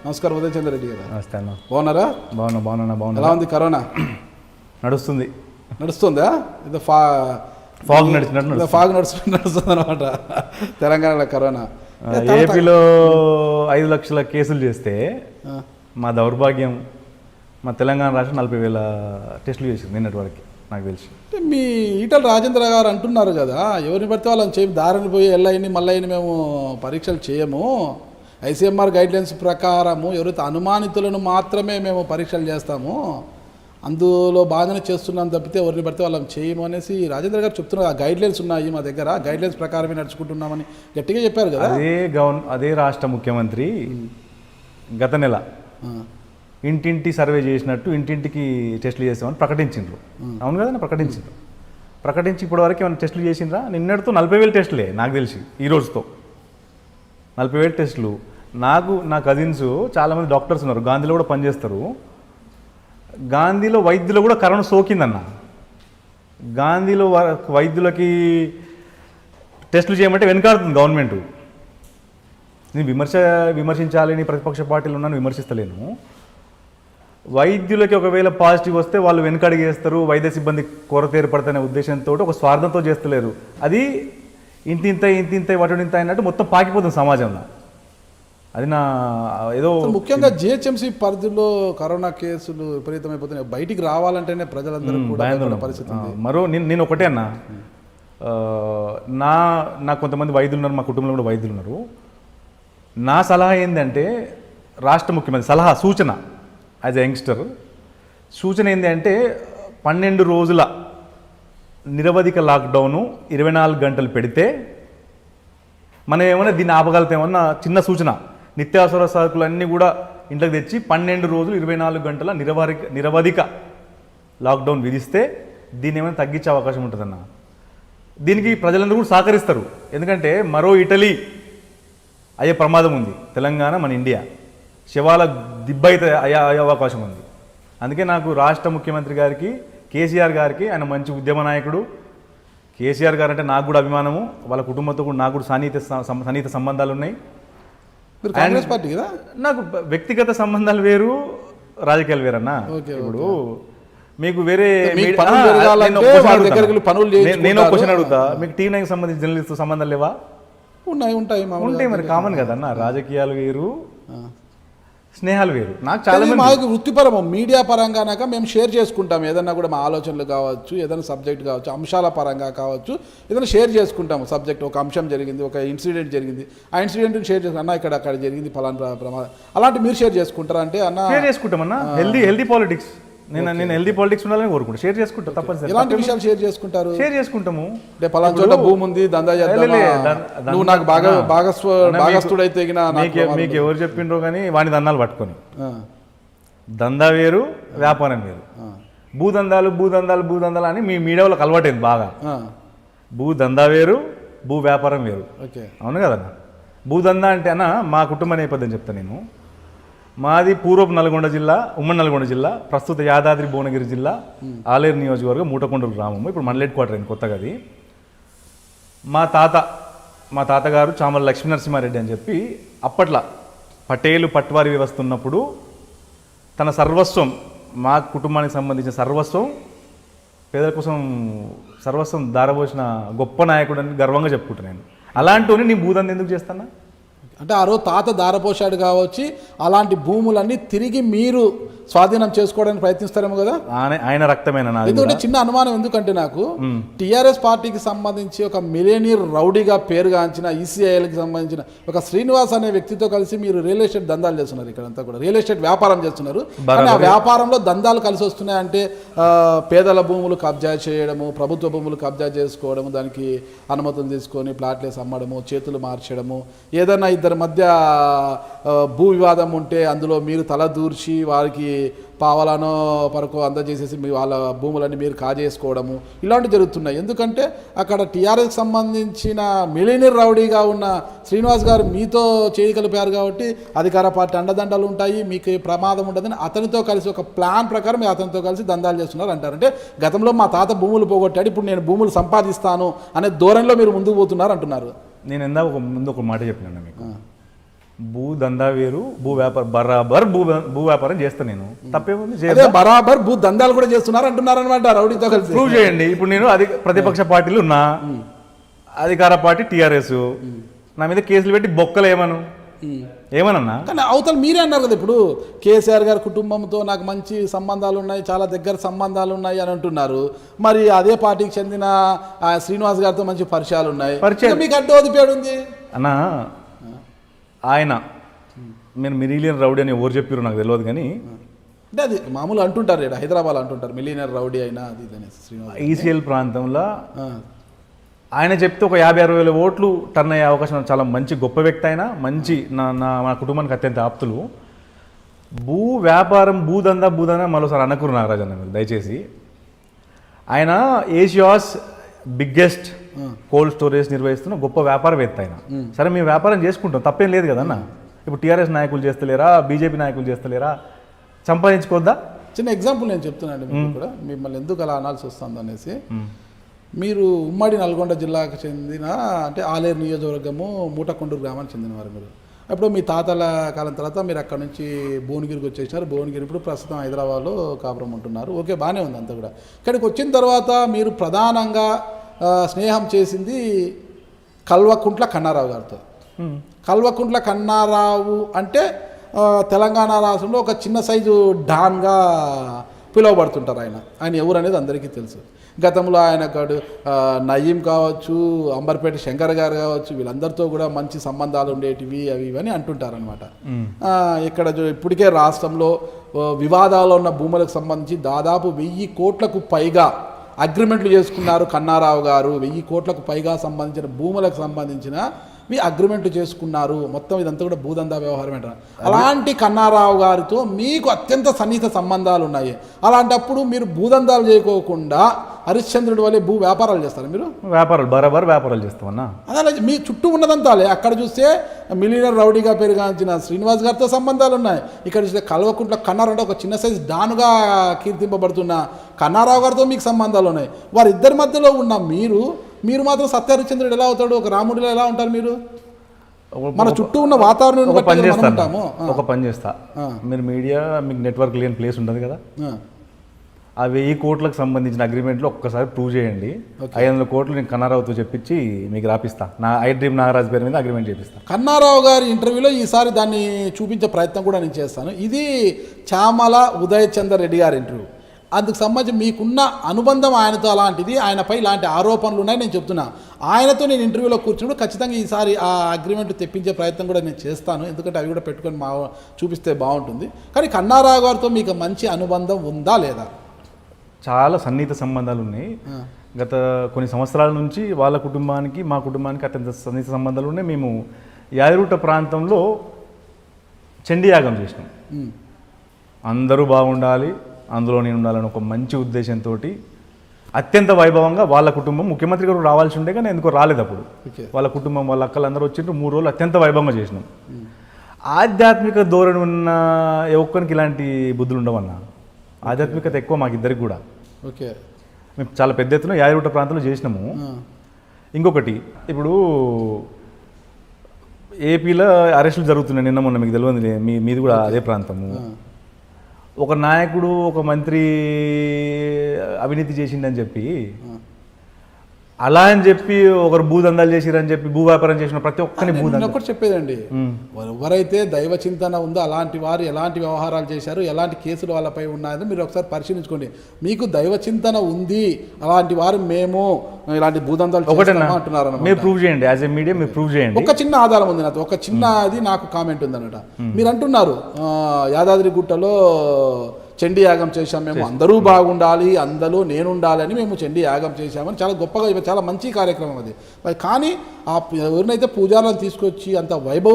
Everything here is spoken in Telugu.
నమస్కారం ఉదయ్ చంద్ర రెడ్డి గారు. నమస్తే అన్న. బాగున్నారా? బాగున్నా. ఎలా ఉంది కరోనా? నడుస్తుందా? ఇది ఫాగ్ నడుస్తున్నట్టు ఫాగ్ నడుస్తుంది అనమాట తెలంగాణలో కరోనా. ఏపీలో 5 లక్షల కేసులు చేస్తే మా దౌర్భాగ్యం మా తెలంగాణ రాష్ట్రం 40,000 టెస్టులు చేసింది నిన్నటి వరకు నాకు తెలిసి. మీ ఈటల రాజేంద్ర గారు అంటున్నారు కదా, ఎవరిని పడితే వాళ్ళని చేయం, దారిని పోయి ఎల్లయిని మళ్ళయిని మేము పరీక్షలు చేయము, ఐసీఎంఆర్ గైడ్లైన్స్ ప్రకారము ఎవరైతే అనుమానితులను మాత్రమే మేము పరీక్షలు చేస్తాము, అందులో బాగానే చేస్తున్నాం తప్పితే ఎవరిని పడితే వాళ్ళని చేయము అనేసి రాజేంద్ర గారు చెప్తున్నారు. ఆ గైడ్లైన్స్ ఉన్నాయి మా దగ్గర, గైడ్లైన్స్ ప్రకారమే నడుచుకుంటున్నామని గట్టిగా చెప్పారు కదా. అదే రాష్ట్ర ముఖ్యమంత్రి గత నెల ఇంటింటి సర్వే చేసినట్టు ఇంటింటికి టెస్టులు చేసామని ప్రకటించిండ్రు. అవును కదా, ప్రకటించి ఇప్పటివరకు ఏమైనా టెస్టులు చేసిండ్రా? నిన్నటితో 40,000 టెస్టులే నాకు తెలిసి, ఈ రోజుతో 40,000 టెస్టులు. నా కజిన్స్ చాలామంది డాక్టర్స్ ఉన్నారు, గాంధీలో కూడా పనిచేస్తారు. గాంధీలో వైద్యులు కూడా కరోనా సోకిందన్న. గాంధీలో వైద్యులకి టెస్టులు చేయమంటే వెనకాడుతుంది గవర్నమెంట్. నేను విమర్శించాలని ప్రతిపక్ష పార్టీలు ఉన్నాను, విమర్శిస్తలేను. వైద్యులకి ఒకవేళ పాజిటివ్ వస్తే వాళ్ళు వెనకడిగి చేస్తారు, వైద్య సిబ్బంది కొరత ఏర్పడుతున్న ఉద్దేశంతో ఒక స్వార్థంతో చేస్తలేరు. అది ఇంతింత వాటింత అయినట్టు మొత్తం పాకిపోతుంది సమాజంలో. అది నా ఏదో ముఖ్యంగా జిహెచ్ఎంసీ పరిధిలో కరోనా కేసులు విపరీతమైపోతున్నాయి. బయటికి రావాలంటేనే ప్రజలందరూ కూడా పరిస్థితి. మరో నేను ఒకటే అన్న, నాకు కొంతమంది వైద్యులు ఉన్నారు, మా కుటుంబంలో కూడా వైద్యులు ఉన్నారు. నా సలహా ఏంటంటే, రాష్ట్ర ముఖ్యమంత్రి సూచన యాజ్ ఎ యంగ్స్టర్ సూచన ఏంటి అంటే, 12 రోజుల నిరవధిక లాక్డౌను 24 గంటలు పెడితే మనం ఏమైనా దీన్ని ఆపగలుగుతామన్న చిన్న సూచన. నిత్యావసర సరుకులన్నీ కూడా ఇంట్లోకి తెచ్చి 12 రోజులు 24 గంటల నిరవధిక లాక్డౌన్ విధిస్తే దీన్ని ఏమైనా తగ్గించే అవకాశం ఉంటుందన్న. దీనికి ప్రజలందరూ కూడా సహకరిస్తారు. ఎందుకంటే మరో ఇటలీ అయ్యే ప్రమాదం ఉంది. తెలంగాణ మన ఇండియా శవాల దిబ్బ అయితే అయ్యే అవకాశం ఉంది. అందుకే నాకు రాష్ట్ర ముఖ్యమంత్రి గారికి, కేసీఆర్ గారికి, ఆయన మంచి ఉద్యమ నాయకుడు. కేసీఆర్ గారు అంటే నాకు కూడా అభిమానము, వాళ్ళ కుటుంబంతో కూడా నాకు కూడా సన్నిహిత సంబంధాలు ఉన్నాయి. కాంగ్రెస్ పార్టీ కదా, నాకు వ్యక్తిగత సంబంధాలు వేరు, రాజకీయాలు వేరన్న. ఇప్పుడు మీకు వేరే నేను క్వశ్చన్ అడుగుతా, మీకు టీవీ9కి సంబంధించి జర్నలిస్ట్ సంబంధాలు లేవా? ఉంటాయి మరి, కామన్ కదన్న. రాజకీయాలు వేరు, స్నేహాలు వేరు. నాకు చాలా మాకు వృత్తిపరము మీడియా పరంగానాక మేము షేర్ చేసుకుంటాం. ఏదన్నా కూడా మా ఆలోచనలు కావచ్చు, ఏదైనా సబ్జెక్ట్ కావచ్చు, అంశాల పరంగా కావచ్చు, ఏదైనా షేర్ చేసుకుంటాము. సబ్జెక్ట్ ఒక అంశం జరిగింది, ఒక ఇన్సిడెంట్ జరిగింది, ఆ ఇన్సిడెంట్ని షేర్ చేసుకుంటాం. అన్న అక్కడ జరిగింది ఫలానా ప్రమాదం, అలాంటి మీరు షేర్ చేసుకుంటారా అంటే? అన్న షేర్ చేసుకుంటామన్నా. హెల్దీ పాలిటిక్స్, నేను హెల్దీ పాలిటిక్స్ ఉండాలని కోరుకుంటా. షేర్ చేసుకుంటా తప్పనిసరి. ఎలాంటి విషయాలు షేర్ చేసుకుంటారు? షేర్ చేసుకుంటాము. అంటే పలానా చోట భూమి ఉంది, దందా నువ్వు నాకు భాగస్థుడైతే మీకు ఎవరు చెప్పిండ్రో కానీ వాని దందాలు పట్టుకొని. దందా వేరు, వ్యాపారం వేరు. భూదందాలు అని మీ మీడియా వాళ్ళకి అలవాటైంది బాగా. భూదందా వేరు, భూ వ్యాపారం వేరు. అవును కదన్నా. భూదందా అంటే అన్న మా కుటుంబ నేపథ్యం చెప్తాను నేను. మాది పూర్వపు నల్గొండ జిల్లా, ఉమ్మడి నల్గొండ జిల్లా, ప్రస్తుత యాదాద్రి భువనగిరి జిల్లా, ఆలేరు నియోజకవర్గం, మూటకొండూరు గ్రామము. ఇప్పుడు మన హెడ్ క్వార్టర్ అయింది కొత్తగా అది. మా తాతగారు చామల లక్ష్మీనరసింహారెడ్డి అని చెప్పి అప్పట్లో పటేలు పట్వారి వ్యవస్థ ఉన్నప్పుడు తన సర్వస్వం, మా కుటుంబానికి సంబంధించిన సర్వస్వం, పేదల కోసం సర్వస్వం దారబోసిన గొప్ప నాయకుడు అని గర్వంగా చెప్పుకుంటాను నేను. అలాంటి నీ భూదాన్ని ఎందుకు చేస్తానా అంటే, ఆ రోజు తాత దారపోషాడు కావచ్చు, అలాంటి భూములన్నీ తిరిగి మీరు స్వాధీనం చేసుకోవడానికి ప్రయత్నిస్తారేమో కదా. ఆయన రక్తమైన. ఎందుకంటే చిన్న అనుమానం, ఎందుకంటే నాకు టీఆర్ఎస్ పార్టీకి సంబంధించి ఒక మిలేనియర్ రౌడీగా పేరుగాంచిన ఈసీఐఎల్కి సంబంధించిన ఒక శ్రీనివాస్ అనే వ్యక్తితో కలిసి మీరు రియల్ ఎస్టేట్ దందాలు చేస్తున్నారు. ఇక్కడంతా కూడా రియల్ ఎస్టేట్ వ్యాపారం చేస్తున్నారు. కానీ ఆ వ్యాపారంలో దందాలు కలిసి వస్తున్నాయంటే, పేదల భూములు కబ్జా చేయడము, ప్రభుత్వ భూములు కబ్జా చేసుకోవడము, దానికి అనుమతులు తీసుకొని ప్లాట్లేసి అమ్మడము, చేతులు మార్చడము, ఏదైనా ఇద్దరి మధ్య భూ వివాదం ఉంటే అందులో మీరు తల దూర్చి వారికి పావలానో పరకు అందజేసేసి మీ వాళ్ళ భూములన్నీ మీరు కాజేసుకోవడము, ఇలాంటివి జరుగుతున్నాయి. ఎందుకంటే అక్కడ టీఆర్ఎస్కి సంబంధించిన మిలియనీర్ రౌడీగా ఉన్న శ్రీనివాస్ గారు మీతో చేయగలిపారు కాబట్టి అధికార పార్టీ అండదండలు ఉంటాయి, మీకు ప్రమాదం ఉండదని అతనితో కలిసి ఒక ప్లాన్ ప్రకారం మీరు అతనితో కలిసి దందాలు చేస్తున్నారు అంటారు. అంటే గతంలో మా తాత భూములు పోగొట్టాడు, ఇప్పుడు నేను భూములు సంపాదిస్తాను అనే ధోరణిలో మీరు ముందుకు పోతున్నారు అంటున్నారు. నేను ముందు ఒక మాట చెప్పినాను మీకు. భూ దందా వేరు, భూ వ్యాపారం బరాబర్ భూ వ్యాపారం చేస్తాను నేను. తప్పేముంది? అదే బరాబర్ భూ దందాలు కూడా చేస్తున్నారు అంటున్నారు అనమాట రౌడీతో కలిసి. ప్రూవ్ చేయండి. ఇప్పుడు నేను ప్రతిపక్ష పార్టీలు ఉన్నా, అధికార పార్టీ టీఆర్ఎస్, నా మీద కేసులు పెట్టి బొక్కలు ఏమనన్నా? కానీ అవతల మీరే అన్నారు కదా, ఇప్పుడు కేసీఆర్ గారి కుటుంబంతో నాకు మంచి సంబంధాలు ఉన్నాయి, చాలా దగ్గర సంబంధాలు ఉన్నాయి అని అంటున్నారు. మరి అదే పార్టీకి చెందిన శ్రీనివాస్ గారితో మంచి పరిచయాలు ఉన్నాయి, మీకు అడ్డు వదిపేడు ఉంది అన్నా. ఆయన నేను మిలీనియర్ రౌడీ అని ఎవరు చెప్పారు నాకు తెలియదు, కానీ అంటే అది మామూలు అంటుంటారు, ఇక్కడ హైదరాబాద్ అంటుంటారు మిలీనియర్ రౌడీ అయినా అది అనేసి. శ్రీనివాస్ ఈసీఎల్ ప్రాంతంలో ఆయన చెప్తే ఒక 50-60 వేల ఓట్లు టర్న్ అయ్యే అవకాశం. చాలా మంచి గొప్ప వ్యక్తి అయినా, మంచి నా కుటుంబానికి అత్యంత ఆప్తులు. భూ వ్యాపారం భూదందా మరోసారి అనకూరు నాగరాజ్ అన్న మీరు దయచేసి. ఆయన ఏషియాస్ బిగ్గెస్ట్ కోల్డ్ స్టోరేజ్ నిర్వహిస్తున్న గొప్ప వ్యాపారవేత్త ఆయన. సరే మేము వ్యాపారం చేసుకుంటాం, తప్పేం లేదు కదన్న. ఇప్పుడు టీఆర్ఎస్ నాయకులు చేస్తలేరా, బీజేపీ నాయకులు చేస్తలేరా? సంపాదించుకోద్దా? చిన్న ఎగ్జాంపుల్ నేను చెప్తున్నాను మీకు కూడా, మిమ్మల్ని ఎందుకు అలా అనాల్సి వస్తుంది అనేసి. మీరు ఉమ్మడి నల్గొండ జిల్లాకు చెందిన, అంటే ఆలేరు నియోజకవర్గము మూటకొండూరు గ్రామానికి చెందినవారు మీరు. అప్పుడు మీ తాతల కాలం తర్వాత మీరు అక్కడ నుంచి భువనగిరికి వచ్చేసినారు. భువనగిరి ఇప్పుడు ప్రస్తుతం హైదరాబాద్లో కాపురం ఉంటున్నారు. ఓకే, బాగానే ఉంది అంతా కూడా. ఇక్కడికి వచ్చిన తర్వాత మీరు ప్రధానంగా స్నేహం చేసింది కల్వకుంట్ల కన్నారావు గారితో. కల్వకుంట్ల కన్నారావు అంటే తెలంగాణ రాష్ట్రంలో ఒక చిన్న సైజు డాన్గా పిలువబడుతుంటారు. ఆయన ఎవరు అనేది అందరికీ తెలుసు. గతంలో ఆయన నయీం కావచ్చు, అంబర్పేట శంకర్ గారు కావచ్చు, వీళ్ళందరితో కూడా మంచి సంబంధాలు ఉండేటివి అవి ఇవని అంటుంటారనమాట. ఇక్కడ ఇప్పటికే రాష్ట్రంలో వివాదాల్లో ఉన్న భూములకు సంబంధించి దాదాపు 1000 కోట్లకు పైగా అగ్రిమెంట్లు చేసుకున్నారు కన్నారావు గారు. 1000 కోట్లకు పైగా సంబంధించిన భూములకు సంబంధించిన అగ్రిమెంట్లు చేసుకున్నారు. మొత్తం ఇదంతా కూడా భూదందా వ్యవహారం అంటారు. అలాంటి కన్నారావు గారితో మీకు అత్యంత సన్నిహిత సంబంధాలు ఉన్నాయి. అలాంటప్పుడు మీరు భూదందాలు చేయకోకుండా హరిశ్చంద్రుడి వల్లే భూ వ్యాపారాలు చేస్తారు. మీరు బరాబర్ వ్యాపారాలు చేస్తామన్నా. అదే మీ చుట్టూ ఉన్నదంతాలే. అక్కడ చూస్తే మిలీనియర్ రౌడీగా పెరిగాల్సిన శ్రీనివాస్ గారితో సంబంధాలు ఉన్నాయి. ఇక్కడ చూస్తే కల్వకుంట్ల కన్నారావు అంటే ఒక చిన్న సైజు డానుగా కీర్తింపబడుతున్న కన్నారావు గారితో మీకు సంబంధాలు ఉన్నాయి. వారిద్దరి మధ్యలో ఉన్న మీరు మాత్రం సత్య హరిశ్చంద్రుడు ఎలా అవుతాడు, ఒక రాముడిలో ఎలా ఉంటారు మీరు? మన చుట్టూ ఉన్న వాతావరణం ఒక పని చేస్తా. మీరు మీడియా, మీకు నెట్వర్క్ లేని ప్లేస్ ఉంటుంది కదా, ఆ 1000 కోట్లకు సంబంధించిన అగ్రిమెంట్లో ఒక్కసారి ప్రూవ్ చేయండి. 500 కోట్లు నేను కన్నారావుతో చెప్పించి మీకు రాపిస్తా. నా ఐ డ్రీమ్ నాగరాజ్ పేరు మీద అగ్రిమెంట్ చేపిస్తా. కన్నారావు గారి ఇంటర్వ్యూలో ఈసారి దాన్ని చూపించే ప్రయత్నం కూడా నేను చేస్తాను. ఇది చామల ఉదయ్ చందర్ రెడ్డి గారి ఇంటర్వ్యూ. అందుకు సంబంధించి మీకున్న అనుబంధం ఆయనతో అలాంటిది, ఆయనపై ఇలాంటి ఆరోపణలు ఉన్నాయి నేను చెప్తున్నా. ఆయనతో నేను ఇంటర్వ్యూలో కూర్చున్నప్పుడు ఖచ్చితంగా ఈసారి ఆ అగ్రిమెంట్ తెప్పించే ప్రయత్నం కూడా నేను చేస్తాను. ఎందుకంటే అవి కూడా పెట్టుకొని చూపిస్తే బాగుంటుంది. కానీ కన్నారావు గారితో మీకు మంచి అనుబంధం ఉందా లేదా? చాలా సన్నిహిత సంబంధాలు ఉన్నాయి. గత కొన్ని సంవత్సరాల నుంచి వాళ్ళ కుటుంబానికి మా కుటుంబానికి అత్యంత సన్నిహిత సంబంధాలు ఉన్నాయి. మేము యాదగిరిగుట్ట ప్రాంతంలో చండీ యాగం చేసినాం. అందరూ బాగుండాలి, అందులో నేను ఉండాలని ఒక మంచి ఉద్దేశంతో అత్యంత వైభవంగా వాళ్ళ కుటుంబం, ముఖ్యమంత్రి గారు రావాల్సి ఉండే కానీ ఎందుకో రాలేదు. అప్పుడు వాళ్ళ కుటుంబం, వాళ్ళ అక్కలందరూ వచ్చిండ్రు. 3 రోజులు అత్యంత వైభవంగా చేసినాం. ఆధ్యాత్మిక ధోరణి ఉన్న ఒక్కరికి ఇలాంటి బుద్ధులు ఉండవన్న. ఆధ్యాత్మికత ఎక్కువ మాకిద్దరికి కూడా. ఓకే, మేము చాలా పెద్ద ఎత్తున యాదగిరిగుట్ట ప్రాంతంలో చేసినాము. ఇంకొకటి, ఇప్పుడు ఏపీలో అరెస్టులు జరుగుతున్నాయి. నిన్న మొన్న మీకు తెలియదు, మీది కూడా అదే ప్రాంతము. ఒక నాయకుడు, ఒక మంత్రి అవినీతి చేసిండని చెప్పి, అలా అని చెప్పి ఒకరు భూదందాలు చేసిరని చెప్పి భూ వ్యాపారం చేసిన ప్రతి ఒక్కరిని భూదందా. ఒకటి చెప్పేదండి, ఎవరైతే దైవ చింతన ఉందో అలాంటి వారు ఎలాంటి వ్యవహారాలు చేశారు, ఎలాంటి కేసులు వాళ్ళపై ఉన్నాయని మీరు ఒకసారి పరిశీలించుకోండి. మీకు దైవ చింతన ఉంది, అలాంటి వారు మేము ఇలాంటి భూదందాలు అంటున్నారు. మీరు ప్రూవ్ చేయండి, యాజ్ ఎ మీడియా మీరు ప్రూవ్ చేయండి. ఒక చిన్న ఆధారం ఉంది నాతో, ఒక చిన్నది నాకు కామెంట్ ఉంది అన్నమాట. మీరు అంటున్నారు యాదాద్రి గుట్టలో చండీ యాగం చేశాం మేము, అందరూ బాగుండాలి, అందులో నేను ఉండాలని మేము చండీ యాగం చేశామని చాలా గొప్పగా, చాలా మంచి కార్యక్రమం అది. కానీ ఎవరినైతే పూజారులను తీసుకొచ్చి అంత వైభవం